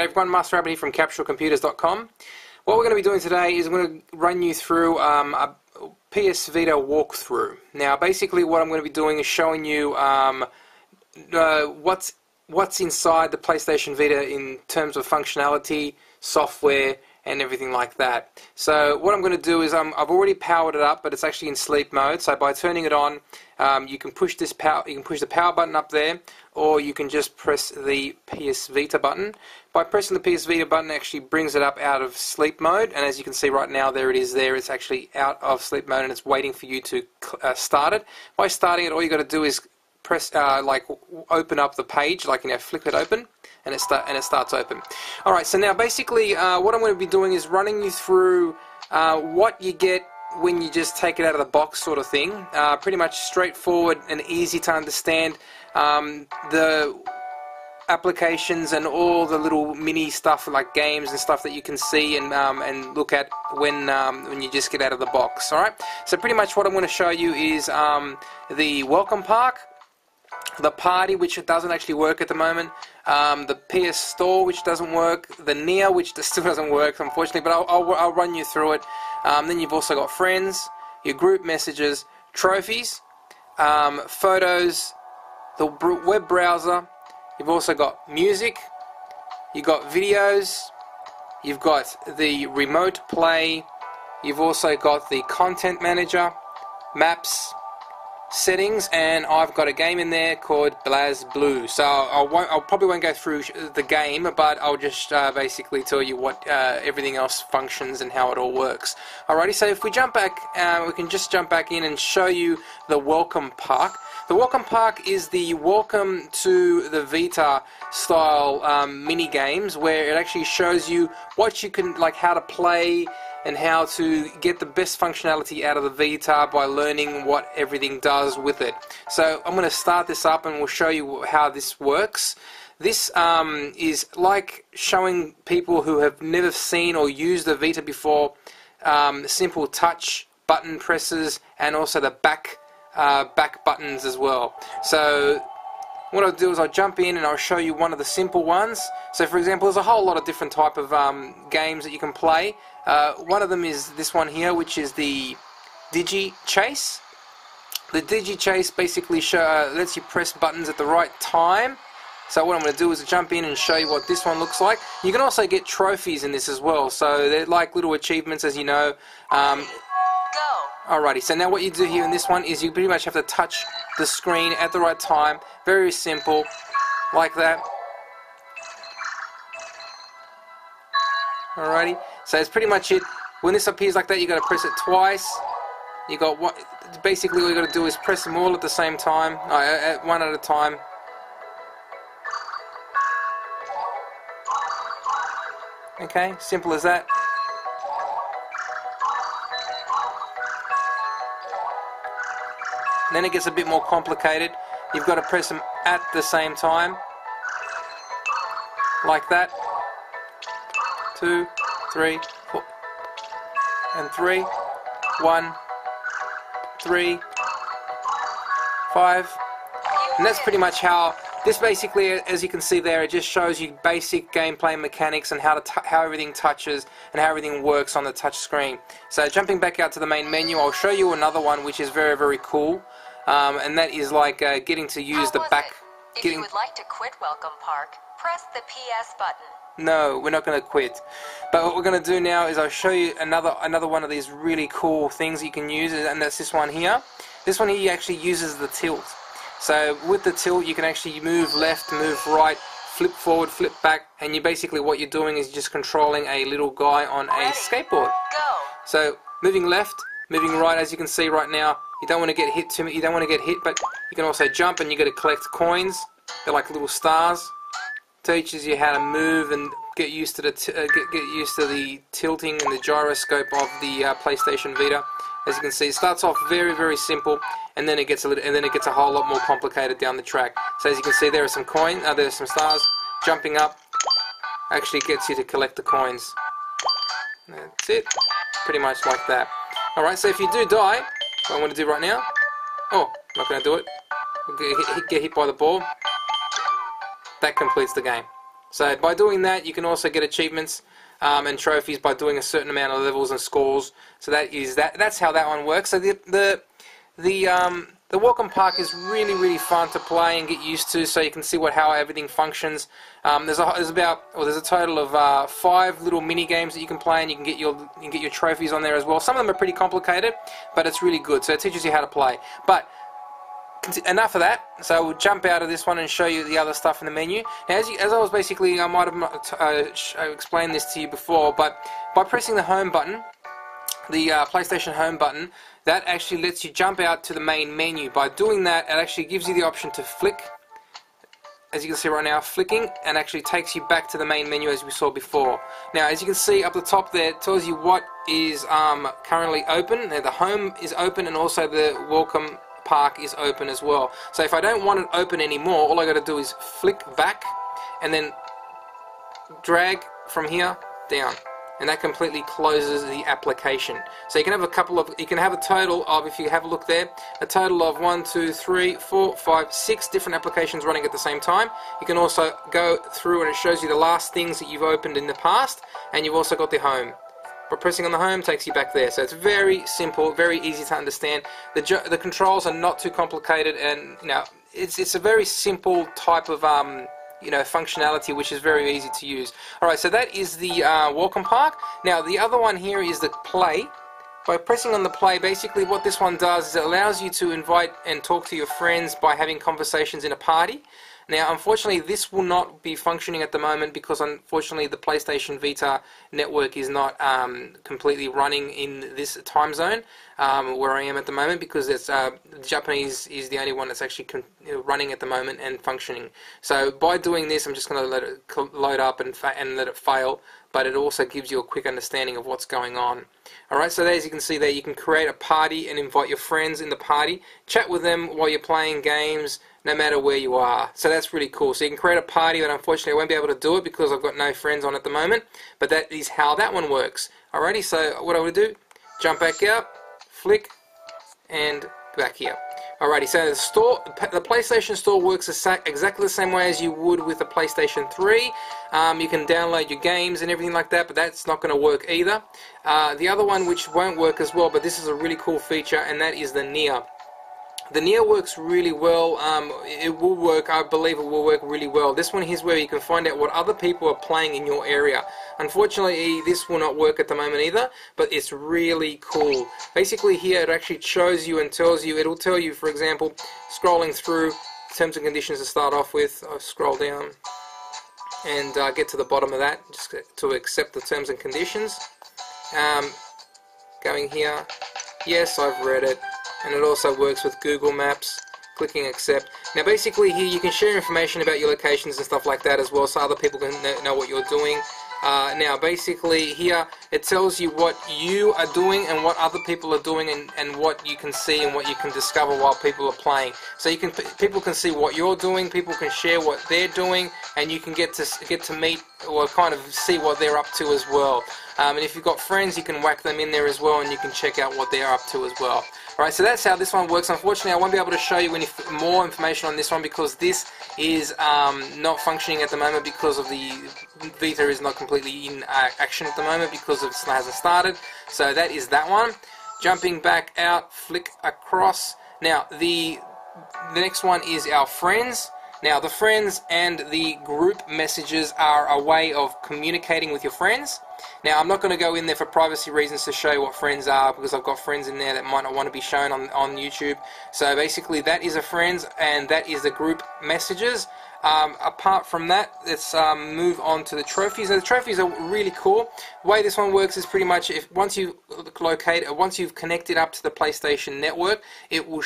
everyone, MasterAbbott here from CapsuleComputers.com. What we're going to be doing today is I'm going to run you through a PS Vita walkthrough. Now basically what I'm going to be doing is showing you what's inside the PlayStation Vita in terms of functionality, software, and everything like that. So what I'm going to do is I've already powered it up, but it's actually in sleep mode. So by turning it on, you can push the power button up there, or you can just press the PS Vita button. By pressing the PS Vita button, it actually brings it up out of sleep mode, and as you can see right now, there it is. There, it's actually out of sleep mode, and it's waiting for you to start it. By starting it, all you got to do is press open up the page, flick it open, and it starts open. Alright, so now basically what I'm going to be doing is running you through what you get when you just take it out of the box, sort of thing. Pretty much straightforward and easy to understand. The applications and all the little mini stuff like games and stuff that you can see and look at when you just get out of the box. Alright, so pretty much what I'm going to show you is the welcome park, the party, which doesn't actually work at the moment, the PS Store, which doesn't work, the Near, which still doesn't work unfortunately, but I'll run you through it. Then you've also got friends, your group messages, trophies, photos, the web browser, you've also got music, you've got videos, you've got the remote play, you've also got the content manager, maps, settings, and I've got a game in there called BlazBlue. So I probably won't go through the game, but I'll just basically tell you what everything else functions and how it all works. Alrighty, so if we jump back, we can just jump back in and show you the welcome park. The welcome park is the welcome to the Vita style mini games, where it actually shows you what you can, how to play and how to get the best functionality out of the Vita by learning what everything does with it. So I'm going to start this up and we'll show you how this works. This is like showing people who have never seen or used the Vita before simple touch button presses, and also the back buttons as well. So what I'll do is I'll jump in and I'll show you one of the simple ones. So for example, there's a whole lot of different type of games that you can play. One of them is this one here, which is the Digi Chase. The Digi Chase basically lets you press buttons at the right time. So what I'm going to do is jump in and show you what this one looks like. You can also get trophies in this as well, so they're like little achievements, as you know. Alrighty, so now what you do here in this one is you pretty much have to touch the screen at the right time. Very simple, like that. Alrighty, so it's pretty much it. When this appears like that, you got to press it twice. You got basically all you got to do is press them all at the same time, one at a time. Okay, simple as that. Then it gets a bit more complicated. You've got to press them at the same time, like that. 2, 3, 4, and 3, 1, 3, 5, and that's pretty much how this basically, as you can see there, it just shows you basic gameplay mechanics and how everything touches and how everything works on the touch screen. So jumping back out to the main menu, I'll show you another one which is very, very cool, and that is getting to use the back. If you would like to quit Welcome Park, press the PS button. No, we're not going to quit. But what we're going to do now is I'll show you another one of these really cool things you can use, and that's this one here. This one here actually uses the tilt. So with the tilt, you can actually move left, move right, flip forward, flip back, and what you're doing is just controlling a little guy on a skateboard. Go. So moving left, moving right, as you can see right now, you don't want to get hit you don't want to get hit, but you can also jump, and you got to collect coins. They're like little stars. Teaches you how to move and get used to the tilting and the gyroscope of the PlayStation Vita. As you can see, it starts off very, very simple, and then it gets a whole lot more complicated down the track. So as you can see, there are some there's some stars. Jumping up actually gets you to collect the coins. That's it, pretty much like that. All right, so if you do die, what I'm going to do right now. Oh, I'm not going to do it. Get hit by the ball. That completes the game. So by doing that, you can also get achievements and trophies by doing a certain amount of levels and scores. So that's how that one works. So the Welcome Park is really fun to play and get used to, so you can see how everything functions. There's a total of 5 little mini games that you can play, and you can get your trophies on there as well. Some of them are pretty complicated, but it's really good. So it teaches you how to play. But enough of that. So we'll jump out of this one and show you the other stuff in the menu. Now, as I was basically, I might have explained this to you before, but by pressing the home button, the PlayStation home button, that actually lets you jump out to the main menu. By doing that, it actually gives you the option to flick, as you can see right now, flicking, and actually takes you back to the main menu as we saw before. Now, as you can see up the top there, it tells you what is currently open. Now, the home is open, and also the Welcome Park is open as well. So if I don't want it open anymore, all I got to do is flick back and then drag from here down, and that completely closes the application. So you can have a total of, if you have a look there, a total of 1, 2, 3, 4, 5, 6 different applications running at the same time. You can also go through and it shows you the last things that you've opened in the past, and you've also got the home. But pressing on the home takes you back there. So it's very simple, very easy to understand. The controls are not too complicated, and it's a very simple type of functionality, which is very easy to use. Alright, so that is the Welcome Park. Now the other one here is the Play. By pressing on the Play, basically what this one does is it allows you to invite and talk to your friends by having conversations in a party. Now, unfortunately, this will not be functioning at the moment because, unfortunately, the PlayStation Vita network is not completely running in this time zone where I am at the moment, because the Japanese is the only one that's actually running at the moment and functioning. So by doing this, I'm just going to let it load up and let it fail, but it also gives you a quick understanding of what's going on. Alright, so as you can see there, you can create a party and invite your friends in the party, chat with them while you're playing games, no matter where you are. So that's really cool. So you can create a party, but unfortunately I won't be able to do it because I've got no friends on at the moment, but that is how that one works. Alrighty, so what I would do, jump back out, flick, and back here. Alrighty, so the PlayStation Store works exactly the same way as you would with the PlayStation 3. You can download your games and everything like that, but that's not going to work either. The other one which won't work as well, but this is a really cool feature, and that is the Near. The Near works really well. It will work, I believe it will work really well. This one here's where you can find out what other people are playing in your area. Unfortunately, this will not work at the moment either, but it's really cool. Basically here it actually shows you and tells you, it'll tell you, for example, scrolling through terms and conditions to start off with. I'll scroll down and get to the bottom of that, just to accept the terms and conditions. Going here, yes, I've read it. And it also works with Google Maps, clicking accept. Now basically here you can share information about your locations and stuff like that as well, so other people can know what you're doing. Now basically here it tells you what you are doing and what other people are doing, and what you can see and what you can discover while people are playing. So people can see what you're doing, people can share what they're doing, and you can get to meet or kind of see what they're up to as well. And if you've got friends, you can whack them in there as well, and you can check out what they're up to as well. Alright, so that's how this one works. Unfortunately, I won't be able to show you any more information on this one because this is not functioning at the moment because of the Vita is not completely in action at the moment because it hasn't started. So that is that one. Jumping back out, flick across. Now, the next one is our friends. Now, the friends and the group messages are a way of communicating with your friends. Now, I'm not going to go in there for privacy reasons to show you what friends are, because I've got friends in there that might not want to be shown on YouTube. So basically that is a friends, and that is the group messages. Apart from that, let's move on to the trophies. Now, the trophies are really cool. The way this one works is pretty much once you've connected up to the PlayStation Network, it will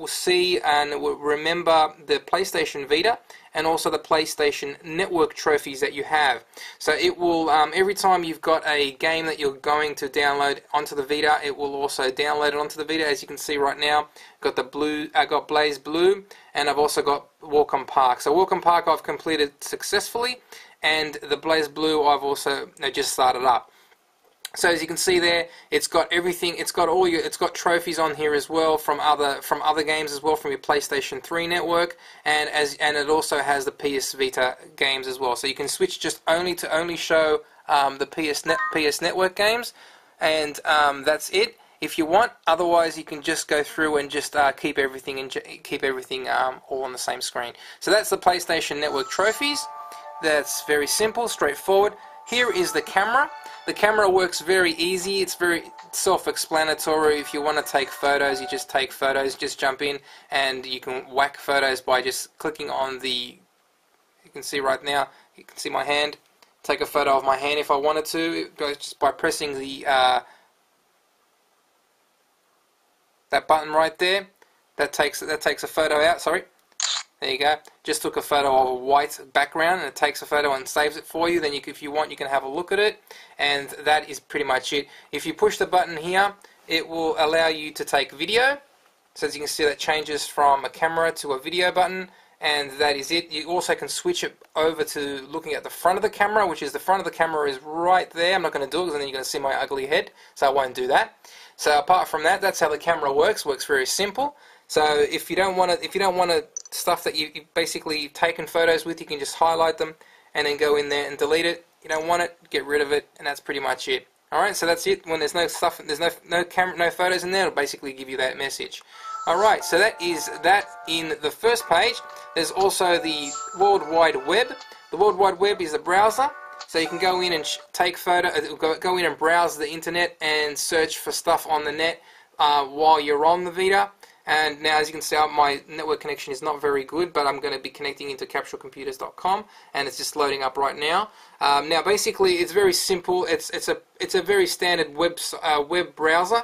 see and it will remember the PlayStation Vita and also the PlayStation Network trophies that you have. So it will, every time you've got a game that you're going to download onto the Vita, it will also download it onto the Vita. As you can see right now, I got Blaze Blue, and I've also got Welcome Park. So Welcome Park I've completed successfully, and the Blaze Blue I've also just started up. So as you can see there, it's got everything. It's got it's got trophies on here as well from other games as well, from your PlayStation 3 network, and it also has the PS Vita games as well. So you can switch just only show the PS Network games, and that's it. If you want, otherwise you can just go through and just keep everything all on the same screen. So that's the PlayStation Network trophies. That's very simple, straightforward. Here is the camera. The camera works very easy. It's very self-explanatory. If you want to take photos, you just take photos. Just jump in, and you can whack photos by just clicking on the. You can see right now. You can see my hand. Take a photo of my hand if I wanted to, just by pressing the that button right there. That takes a photo out. Sorry. There you go. Just took a photo of a white background, and it takes a photo and saves it for you. Then if you want, you can have a look at it, and that is pretty much it. If you push the button here, it will allow you to take video. So as you can see, that changes from a camera to a video button, and that is it. You also can switch it over to looking at the front of the camera, which is the front of the camera is right there. I'm not going to do it because then you're going to see my ugly head, so I won't do that. So apart from that, that's how the camera works. Works very simple. So if you don't want to stuff that you basically taken photos with, you can just highlight them and then go in there and delete it. You don't want it, get rid of it, and that's pretty much it. Alright, so that's it. When there's no stuff, there's no camera, no photos in there, it'll basically give you that message. Alright, so that is that in the first page. There's also the World Wide Web. The World Wide Web is a browser, so you can go in and take go in and browse the internet and search for stuff on the net while you're on the Vita. And now, as you can see, my network connection is not very good, but I'm going to be connecting into CapsuleComputers.com, and it's just loading up right now. Now, basically, it's very simple. It's a very standard web browser.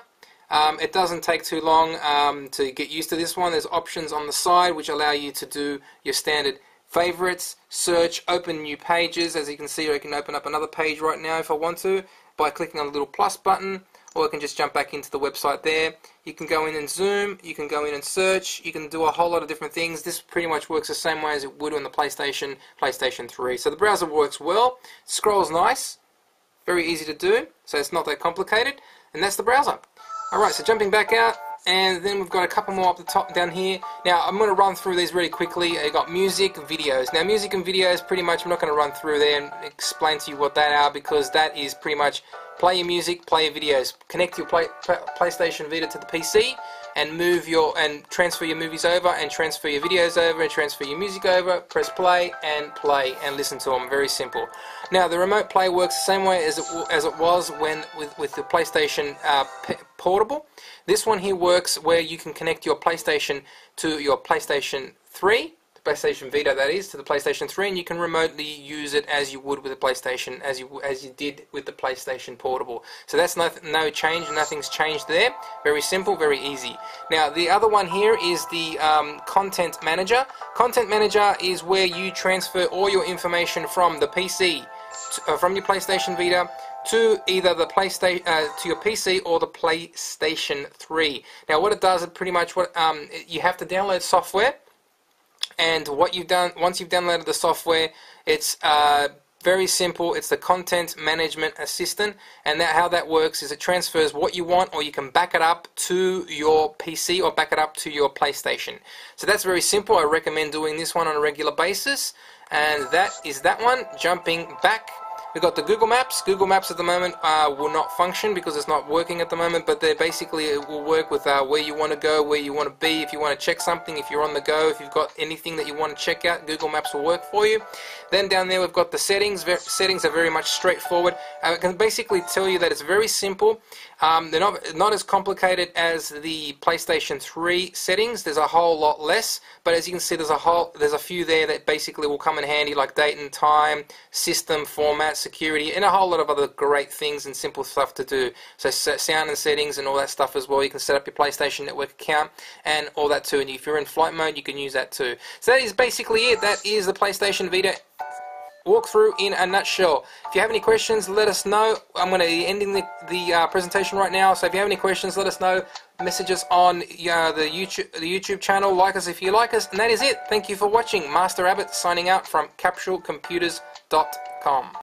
It doesn't take too long to get used to this one. There's options on the side which allow you to do your standard favorites, search, open new pages. As you can see, I can open up another page right now if I want to by clicking on the little plus button. Or I can just jump back into the website there. You can go in and zoom, you can go in and search, you can do a whole lot of different things. This pretty much works the same way as it would on the PlayStation 3. So the browser works well, scrolls nice, very easy to do, so it's not that complicated, and that's the browser. Alright, so jumping back out, and then we've got a couple more up the top down here. Now I'm going to run through these really quickly. I've got music, videos. Now music and videos, pretty much I'm not going to run through there and explain to you what that are, because that is pretty much play your music, play your videos. Connect your PlayStation Vita to the PC and transfer your movies over, and transfer your videos over, and transfer your music over. Press play and listen to them. Very simple. Now the remote play works the same way as it was with the PlayStation Portable. This one here works where you can connect your PlayStation to your PlayStation 3. PlayStation Vita, that is, to the PlayStation 3, and you can remotely use it as you would with the PlayStation, as you did with the PlayStation Portable. So that's no change, nothing's changed there. Very simple, very easy. Now the other one here is the Content Manager. Content Manager is where you transfer all your information from the PC, from your PlayStation Vita, to either the to your PC or the PlayStation 3. Now what it does, it pretty much you have to download software. And what you've done, once you've downloaded the software, it's very simple. It's the Content Management Assistant, and how that works is it transfers what you want, or you can back it up to your PC or back it up to your PlayStation. So that's very simple. I recommend doing this one on a regular basis, and that is that one. Jumping back, we've got the Google Maps. Google Maps at the moment will not function because it's not working at the moment, but it will work with where you want to go, where you want to be, if you want to check something, if you're on the go, if you've got anything that you want to check out, Google Maps will work for you. Then down there we've got the settings. Settings are very much straightforward. I can basically tell you that it's very simple. They're not as complicated as the PlayStation 3 settings. There's a whole lot less, but as you can see, there's a few there that basically will come in handy, like date and time, system, format, security, and a whole lot of other great things and simple stuff to do. So sound and settings and all that stuff as well. You can set up your PlayStation Network account and all that too. And if you're in flight mode, you can use that too. So that is basically it. That is the PlayStation Vita walkthrough in a nutshell. If you have any questions, let us know. I'm going to be ending the presentation right now, so if you have any questions, let us know. Message us on the YouTube channel. Like us if you like us, and that is it. Thank you for watching. MasterAbbott signing out from CapsuleComputers.com.